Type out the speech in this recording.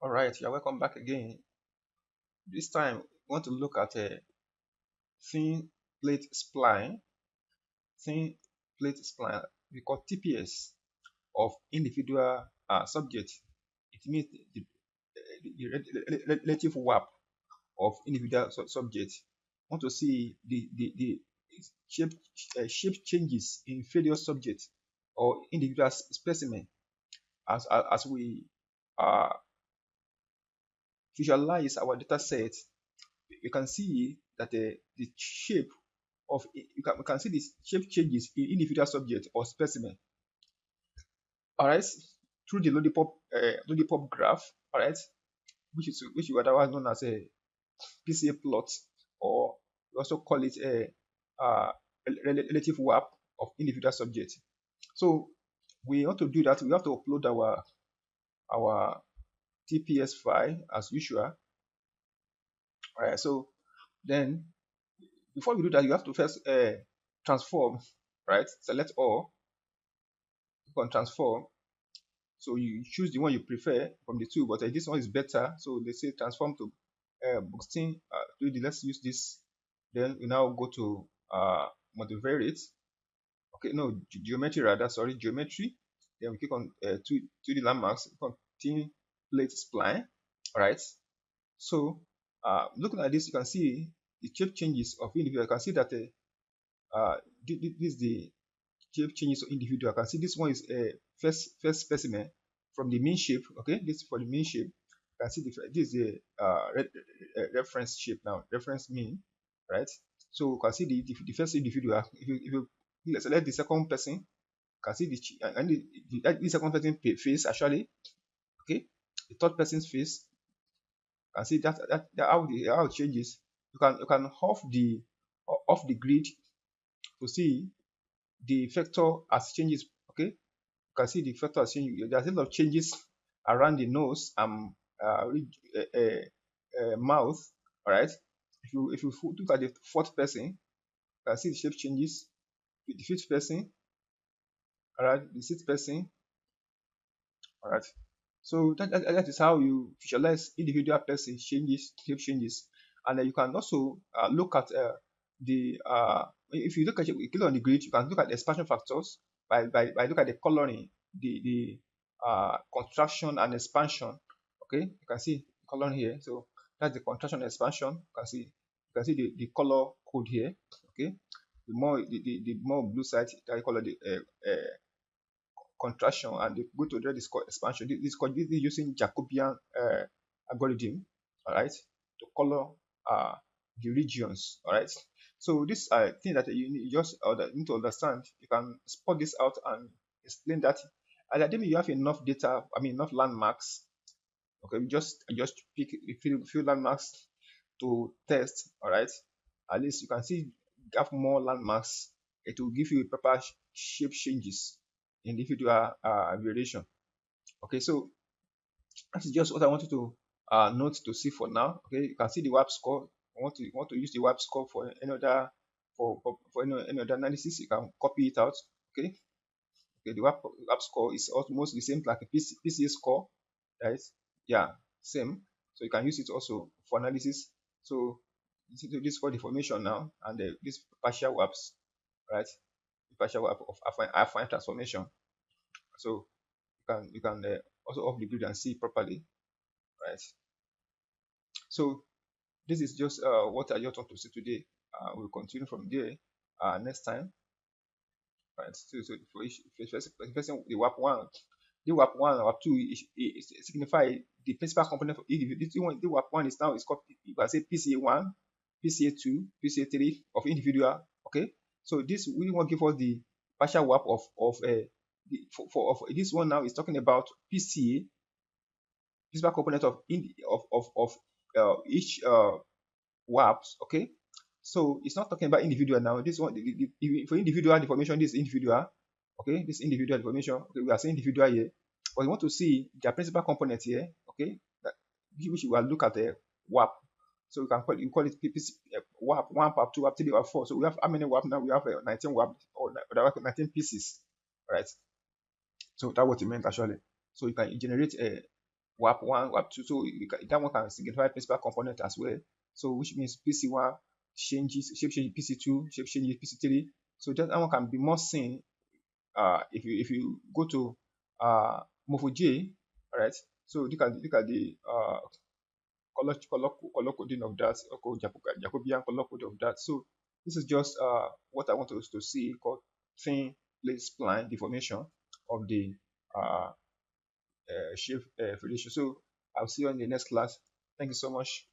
All right, you're welcome back again. This time, we want to look at a thin plate spline, thin plate spline, we call TPS of individual subject. It means the relative warp of individual subject. Want to see the shape shape changes in various subjects or individual specimen as we uh, visualize our data set. You can see that the shape of we can see the shape changes in individual subject or specimen. All right, through the lollipop graph. All right, which is otherwise known as a PCA plot, or we also call it a relative warp of individual subject. So we want to do that. We have to upload our TPS file as usual. All right, so then before we do that, you have to first transform, right? Select all, click on transform. So you choose the one you prefer from the two, but this one is better. So they say transform to Boxing. Let's use this. Then we now go to multivariate. Okay, no, geometry rather. Sorry, geometry. Then we click on 2D landmarks. Click on thin plate spline. All right. So looking at this, you can see the shape changes of individual. You can see that this is the shape changes of individual. I can see this one is a first specimen from the mean shape. Okay, this is for the mean shape. You can see this is the reference shape now, reference mean, right? So you can see the first individual. If you select the second person, you can see the second person face actually. Okay, the third person's face. You can see that how it changes. You can off the grid to see the vector as changes. Okay, you can see the vector as changing. There's a lot of changes around the nose and mouth. All right. If you look at the fourth person, you can see the shape changes. The fifth person, all right, the sixth person, all right. So that is how you visualize individual person changes, shape changes, and then you can also look at the if you look at you click on the grid, you can look at the expansion factors by look at the coloring, the contraction and expansion. Okay, you can see the coloring here. So that's the contraction and expansion. You can see the color code here. Okay, the more blue side, that color the contraction, and they go to this called expansion. This is using Jacobian algorithm, all right, to color uh, the regions, all right. So this thing that you just need to understand. You can spot this out and explain that. And I think you have enough data, I mean enough landmarks. Okay, just pick a few landmarks to test, all right. At least you can see have more landmarks. It will give you proper shape changes in individual variation. Okay, so that is just what I wanted to note to see for now. Okay, you can see the WAP score. I want to use the WAP score for any other for any other analysis. You can copy it out. Okay, okay, the WAP score is almost the same like a PCA score, right? Yeah, same. So you can use it also for analysis. So this for the formation now, and this partial WAPs, right? The partial WAP of affine transformation. So you can also off the grid and see properly, right? So this is just what I just want to see today. We'll continue from there next time, right? So for each first the WAP one, the WAP one or WAP two is signify the principal component of individual. The WAP one is now is called, you can say PCA one, PCA two, PCA three of individual. Okay, so this we want to give us the partial WAP of of this one now is talking about PCA, principal component of each WAPs. Okay, so it's not talking about individual now. This one for individual information, this individual. Okay, this individual information. Okay, we are saying individual here, but we want to see their principal component here. Okay, that which we will look at the WAP. So we call it WAP 1, WAP 2, WAP 3, WAP 4. So we have how many WAP now? We have 19 WAP or 19 pieces, right? So that's what it meant actually. So you can generate a WAP 1, WAP 2. So that one can signify principal component as well. So which means PC1 changes, shape change PC2, shape changes PC3. So that one can be more seen if you go to Morpho all right. So look at the color coding of that, or Jacobian color code of that. So this is just what I want us to see called thin plate spline deformation of the shape relation. So I'll see you in the next class. Thank you so much.